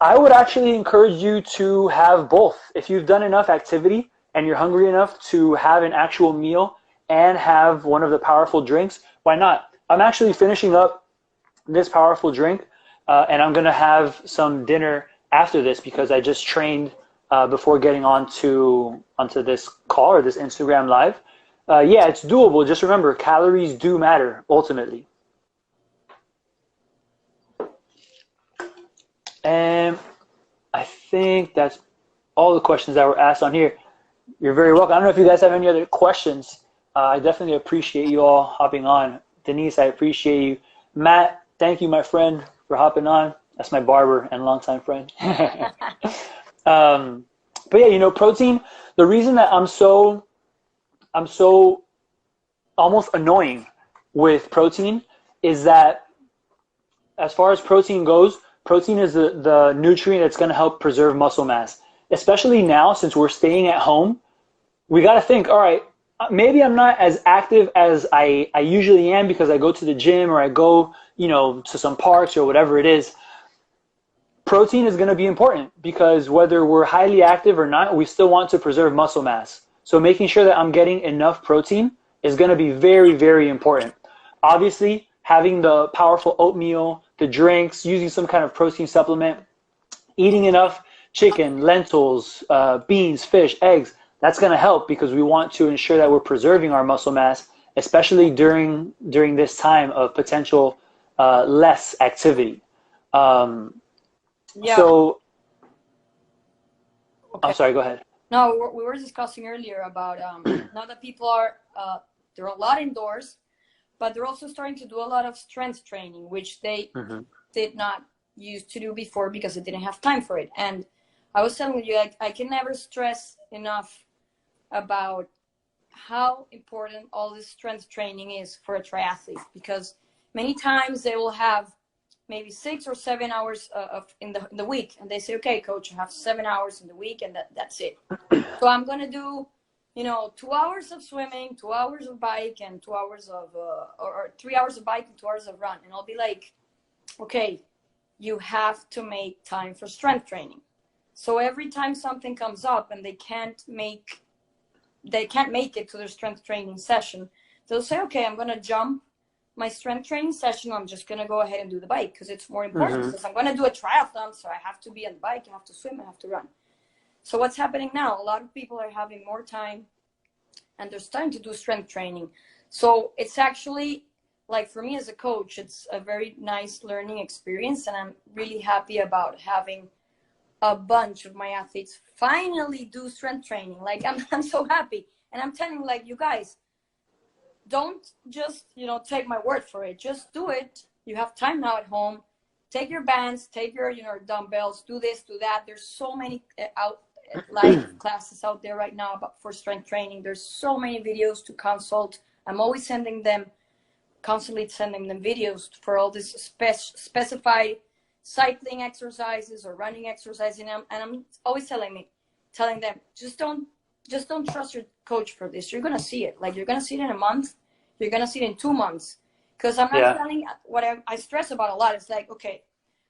I would actually encourage you to have both. If you've done enough activity and you're hungry enough to have an actual meal and have one of the powerful drinks, why not? I'm actually finishing up this powerful drink, and I'm going to have some dinner after this because I just trained before getting onto this call or this Instagram Live. Yeah, it's doable. Just remember, calories do matter, ultimately. And I think that's all the questions that were asked on here. You're very welcome. I don't know if you guys have any other questions. I definitely appreciate you all hopping on. Denise, I appreciate you. Matt, thank you, my friend, for hopping on. That's my barber and longtime friend. But yeah, protein, the reason that I'm so almost annoying with protein is that as far as protein goes, protein is the nutrient that's going to help preserve muscle mass. Especially now, since we're staying at home, we got to think, all right, maybe I'm not as active as I usually am because I go to the gym or I go, to some parks or whatever it is. Protein is going to be important because whether we're highly active or not, we still want to preserve muscle mass. So making sure that I'm getting enough protein is going to be very, very important. Obviously, having the powerful oatmeal, the drinks, using some kind of protein supplement, eating enough chicken, lentils, beans, fish, eggs, that's going to help because we want to ensure that we're preserving our muscle mass, especially during this time of potential less activity. Yeah. So, okay. I'm sorry, go ahead. No, we were discussing earlier about now that people are They're a lot indoors, but they're also starting to do a lot of strength training, which they did not used to do before because they didn't have time for it. And I was telling you, I can never stress enough about how important all this strength training is for a triathlete, because many times they will have maybe 6 or 7 hours in the week, and they say, okay, coach, I have 7 hours in the week, and that's it. So I'm going to do, 2 hours of swimming, 2 hours of bike, and 2 hours of or 3 hours of bike and 2 hours of run. And I'll be like, okay, you have to make time for strength training. So every time something comes up and they can't make it to their strength training session, they'll say, okay, I'm going to jump my strength training session. I'm just going to go ahead and do the bike because it's more important, because I'm going to do a triathlon. So I have to be on the bike, I have to swim, I have to run. So what's happening now? A lot of people are having more time and they're starting to do strength training. So it's actually, like, for me as a coach, it's a very nice learning experience. And I'm really happy about having a bunch of my athletes finally do strength training. Like, I'm so happy. And I'm telling you, like, you guys, don't just, take my word for it. Just do it. You have time now at home. Take your bands, take your, dumbbells, do this, do that. There's so many live classes out there right now for strength training. There's so many videos to consult. I'm always constantly sending them videos for all this specified cycling exercises or running exercises. And I'm always telling them, just don't trust your coach for this. You're going to see it. Like, you're going to see it in a month. You're going to see it in 2 months. Because I'm not telling, what I stress about a lot is like, okay,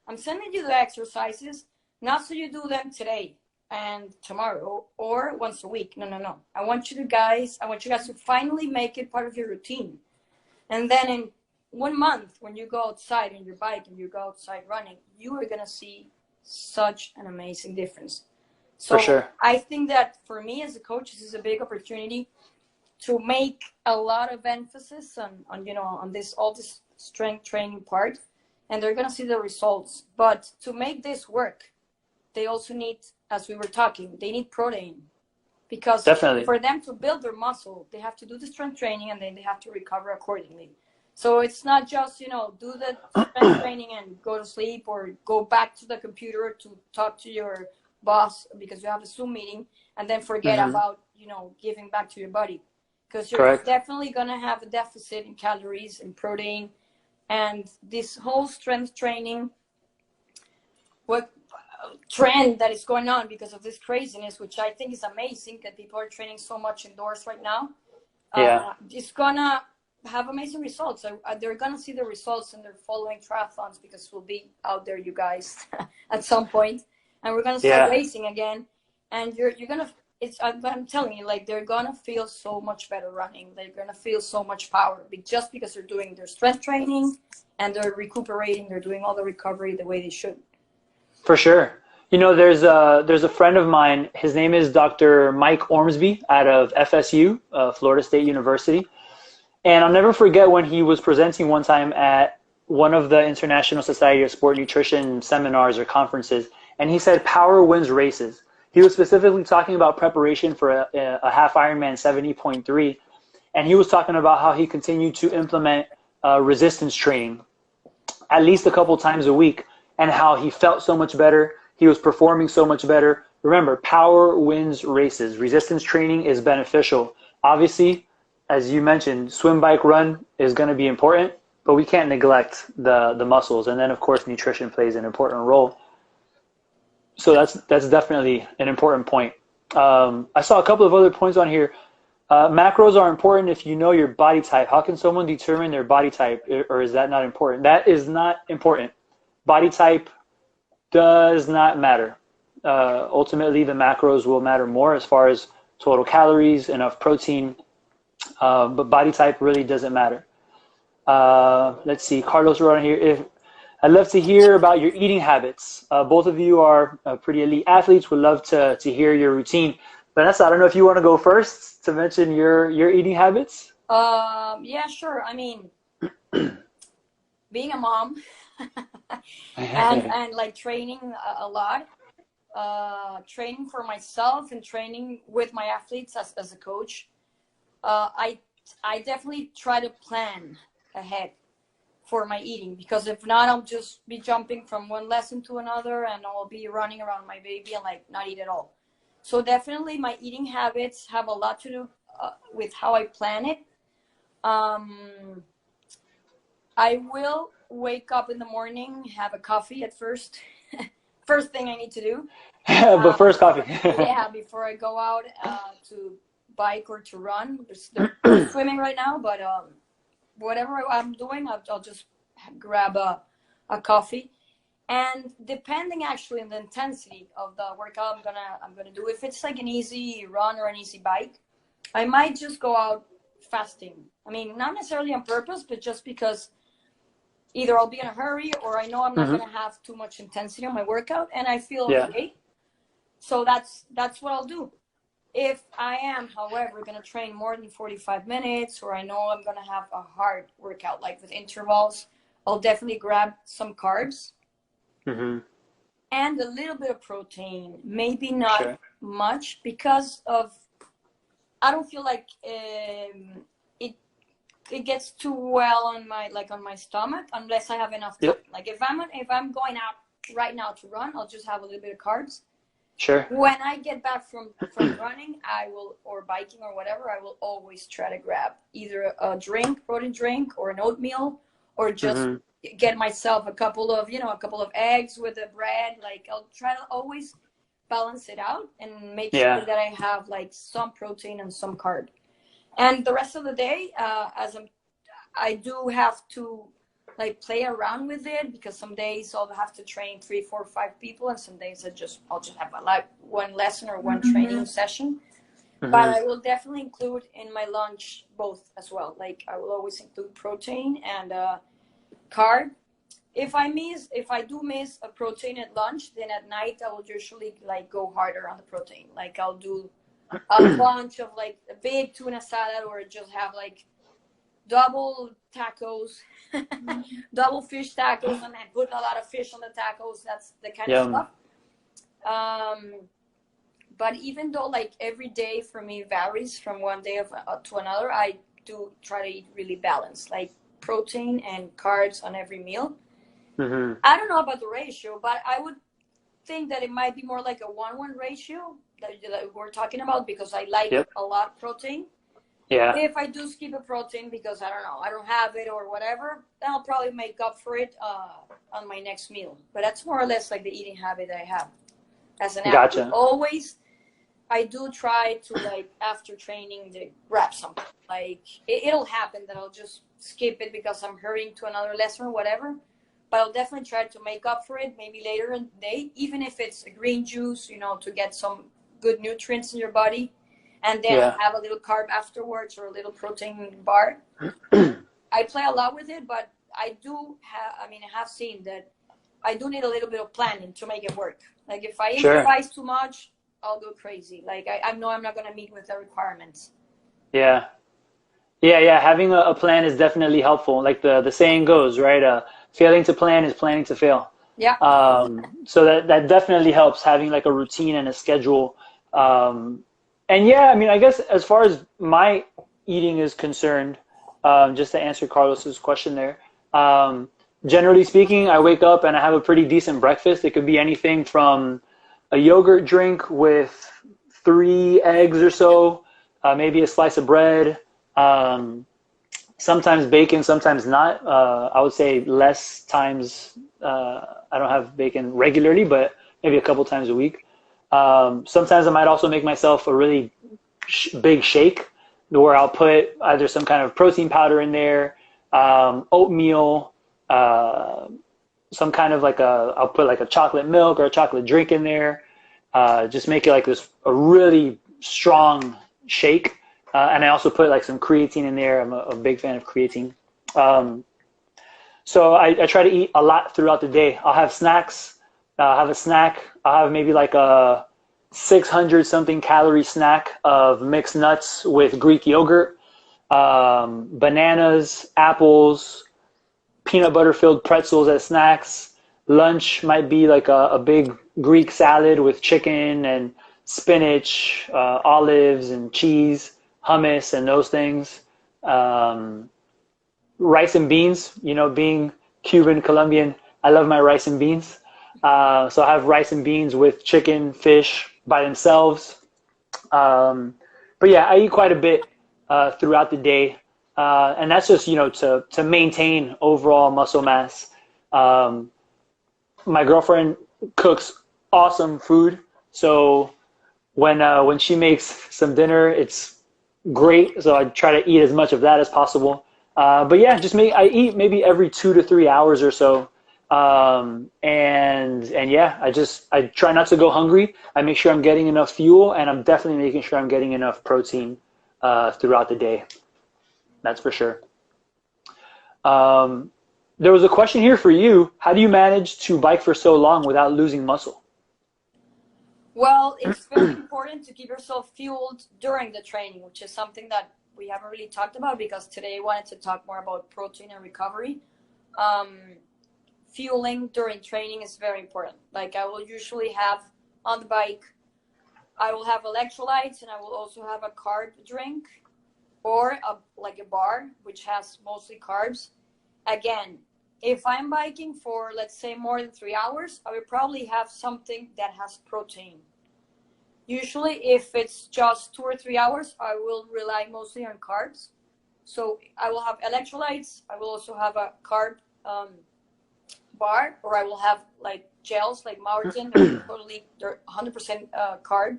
I'm sending you the exercises, not so you do them today and tomorrow or once a week. No. I want you guys to finally make it part of your routine. And then in 1 month, when you go outside on your bike and you go outside running, you are going to see such an amazing difference. So for sure. I think that for me as a coach, this is a big opportunity to make a lot of emphasis on all this strength training part, and they're going to see the results. But to make this work, they also need, as we were talking, they need protein, because Definitely. For them to build their muscle, they have to do the strength training and then they have to recover accordingly. So it's not just, do the strength training and go to sleep or go back to the computer to talk to your boss because you have a Zoom meeting and then forget about, giving back to your body. Because you're definitely going to have a deficit in calories and protein. And this whole strength training trend that is going on because of this craziness, which I think is amazing, that people are training so much indoors right now. It's going to have amazing results. They're going to see the results in their following triathlons, because we'll be out there, you guys, at some point. And we're going to start racing again. And you're going to, I'm telling you, like, they're going to feel so much better running. They're going to feel so much power just because they're doing their strength training and they're recuperating. They're doing all the recovery the way they should. For sure. There's a friend of mine. His name is Dr. Mike Ormsby out of FSU, Florida State University. And I'll never forget when he was presenting one time at one of the International Society of Sport Nutrition seminars or conferences. And he said, power wins races. He was specifically talking about preparation for a half Ironman 70.3. And he was talking about how he continued to implement resistance training at least a couple times a week, and how he felt so much better. He was performing so much better. Remember, power wins races. Resistance training is beneficial. Obviously, as you mentioned, swim, bike, run is going to be important, but we can't neglect the muscles. And then, of course, nutrition plays an important role. So that's definitely an important point. I saw a couple of other points on here. Macros are important if you know your body type. How can someone determine their body type, or is that not important? That is not important. Body type does not matter. Ultimately, the macros will matter more as far as total calories, enough protein, but body type really doesn't matter. Let's see, Carlos wrote on here, I'd love to hear about your eating habits. Both of you are pretty elite athletes. Would love to hear your routine. Vanessa, I don't know if you want to go first to mention your eating habits. Yeah, sure. I mean, being a mom and like training a lot, training for myself and training with my athletes as a coach. I I definitely try to plan ahead for my eating, because if not, I'll just be jumping from one lesson to another and I'll be running around my baby and like not eat at all. So definitely my eating habits have a lot to do with how I plan it. um, I will wake up in the morning, have a coffee at first. First thing I need to do. But first, coffee. Yeah, before I go out to bike or to run. There's swimming right now, but whatever I'm doing, I'll just grab a coffee. And depending actually on the intensity of the workout I'm gonna do, if it's like an easy run or an easy bike, I might just go out fasting. I mean, not necessarily on purpose, but just because either I'll be in a hurry or I know I'm not Mm-hmm. gonna have too much intensity on my workout and I feel Yeah. okay. So that's what I'll do. If I am, however, gonna train more than 45 minutes, or I know I'm gonna have a hard workout, like with intervals, I'll definitely grab some carbs Mm-hmm. and a little bit of protein. Maybe not Sure. much, because of I don't feel like it it gets too well on my stomach unless I have enough time. Yep. Like if I'm going out right now to run, I'll just have a little bit of carbs. Sure. When I get back from running, or biking or whatever, I will always try to grab either a protein drink, or an oatmeal, or just Mm-hmm. get myself a couple of eggs with the bread. Like, I'll try to always balance it out and make sure Yeah. that I have like some protein and some carb. And the rest of the day, I do have to like play around with it, because some days I'll have to train 3, 4, 5 people, and some days I'll just have one lesson or one training session. Mm-hmm. But I will definitely include in my lunch both as well. Like, I will always include protein and carb. If I do miss a protein at lunch, then at night I will usually like go harder on the protein. Like, I'll do a bunch of like a big tuna salad, or just have like double tacos, double fish tacos, and then put a lot of fish on the tacos. That's the kind of Yum. stuff. But even though like every day for me varies from one day to another, I do try to eat really balanced, like protein and carbs on every meal. Mm-hmm. I don't know about the ratio, but I would think that it might be more like a 1-1 ratio that we're talking about, because I like Yep. a lot of protein. Yeah. If I do skip a protein because I don't have it or whatever, then I'll probably make up for it on my next meal. But that's more or less like the eating habit I have as an athlete. Gotcha. Always, I do try to, like, after training, to grab something. Like, it'll happen that I'll just skip it because I'm hurrying to another lesson or whatever. But I'll definitely try to make up for it maybe later in the day, even if it's a green juice, to get some good nutrients in your body. And then Yeah. have a little carb afterwards, or a little protein bar. I play a lot with it, but I have seen that I do need a little bit of planning to make it work. Like, if I Sure. improvise too much, I'll go crazy. Like, I know I'm not going to meet with the requirements. Yeah. Yeah. Having a plan is definitely helpful. Like the saying goes, right? Failing to plan is planning to fail. Yeah. So that definitely helps, having like a routine and a schedule. And yeah, I mean, I guess as far as my eating is concerned, just to answer Carlos's question there, generally speaking, I wake up and I have a pretty decent breakfast. It could be anything from a yogurt drink with 3 eggs or so, maybe a slice of bread, sometimes bacon, sometimes not. I would say less times. I don't have bacon regularly, but maybe a couple times a week. Sometimes I might also make myself a really big shake, where I'll put either some kind of protein powder in there, oatmeal, some kind of I'll put like a chocolate milk or a chocolate drink in there. Just make it like a really strong shake. And I also put like some creatine in there. I'm a big fan of creatine. So I try to eat a lot throughout the day. I'll have snacks. I'll have a snack. I'll have maybe like a 600 something calorie snack of mixed nuts with Greek yogurt, bananas, apples, peanut butter filled pretzels as snacks. Lunch might be like a big Greek salad with chicken and spinach, olives and cheese, hummus and those things. Rice and beans, you know, being Cuban, Colombian, I love my rice and beans. So I have rice and beans with chicken, fish by themselves. But yeah, I eat quite a bit throughout the day, and that's just, you know, to maintain overall muscle mass. Um, my girlfriend cooks awesome food, so when she makes some dinner, it's great. So I try to eat as much of that as possible. But yeah, I eat maybe every 2 to 3 hours or so. And yeah, I try not to go hungry. I make sure I'm getting enough fuel, and I'm definitely making sure I'm getting enough protein throughout the day. That's for sure. Um, there was a question here for you. How do you manage to bike for so long without losing muscle? Well, it's very important to keep yourself fueled during the training, which is something that we haven't really talked about because today I wanted to talk more about protein and recovery. Um, Fueling during training is very important. Like I will usually have on the bike, I will have electrolytes and I will also have a carb drink or like a bar, which has mostly carbs. Again, if I'm biking for, let's say, more than 3 hours, I would probably have something that has protein. Usually, if it's just 2 or 3 hours, I will rely mostly on carbs. So I will have electrolytes. I will also have a carb bar, or I will have like gels like Maurten. They're 100% carb.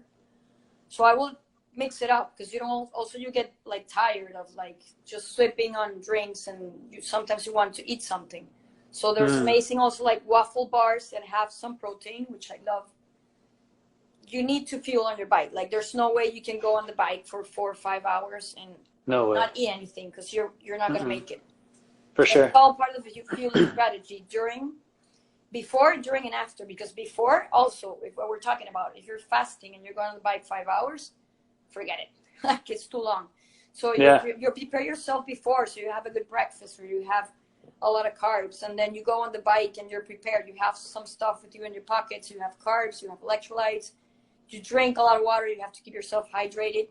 So I will mix it up because you get like tired of like just slipping on drinks, and sometimes you want to eat something. So there's amazing also like waffle bars that have some protein, which I love. You need to fuel on your bike. Like there's no way you can go on the bike for 4 or 5 hours and No way. not eat anything because you're not gonna make it. For sure. It's all part of the fueling strategy before, during, and after. Because before, also, if what we're talking about, if you're fasting and you're going on the bike 5 hours, forget it. Like it's too long. So you prepare yourself before, so you have a good breakfast, or you have a lot of carbs, and then you go on the bike and you're prepared. You have some stuff with you in your pockets. You have carbs. You have electrolytes. You drink a lot of water. You have to keep yourself hydrated.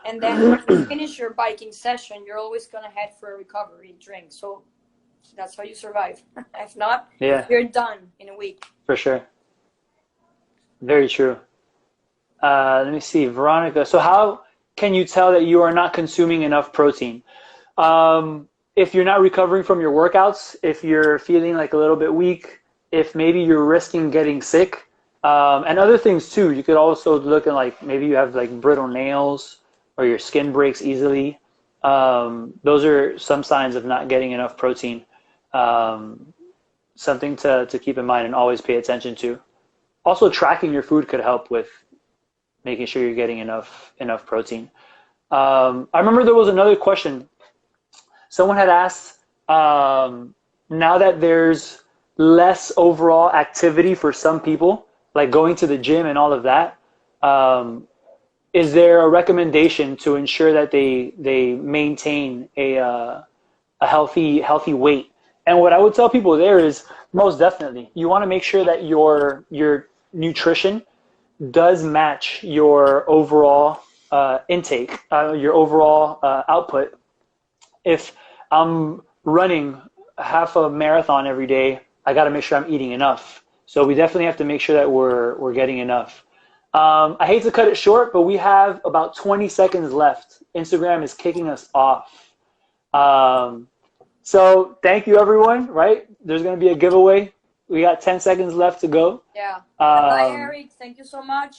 And then when you finish your biking session, you're always going to head for a recovery drink. So that's how you survive. If not, you're done in a week. For sure. Very true. Let me see, Veronica. So how can you tell that you are not consuming enough protein? If you're not recovering from your workouts, if you're feeling like a little bit weak, if maybe you're risking getting sick, and other things too. You could also look at like maybe you have like brittle nails, or your skin breaks easily. Those are some signs of not getting enough protein. Something to keep in mind and always pay attention to. Also, tracking your food could help with making sure you're getting enough protein. I remember there was another question. Someone had asked, now that there's less overall activity for some people, like going to the gym and all of that, is there a recommendation to ensure that they maintain a healthy weight? And what I would tell people there is most definitely you want to make sure that your nutrition does match your overall intake, your overall output. If I'm running half a marathon every day, I got to make sure I'm eating enough. So we definitely have to make sure that we're getting enough. I hate to cut it short, but we have about 20 seconds left. Instagram is kicking us off. So thank you, everyone, right? There's going to be a giveaway. We got 10 seconds left to go. Yeah. Bye, Eric. Thank you so much.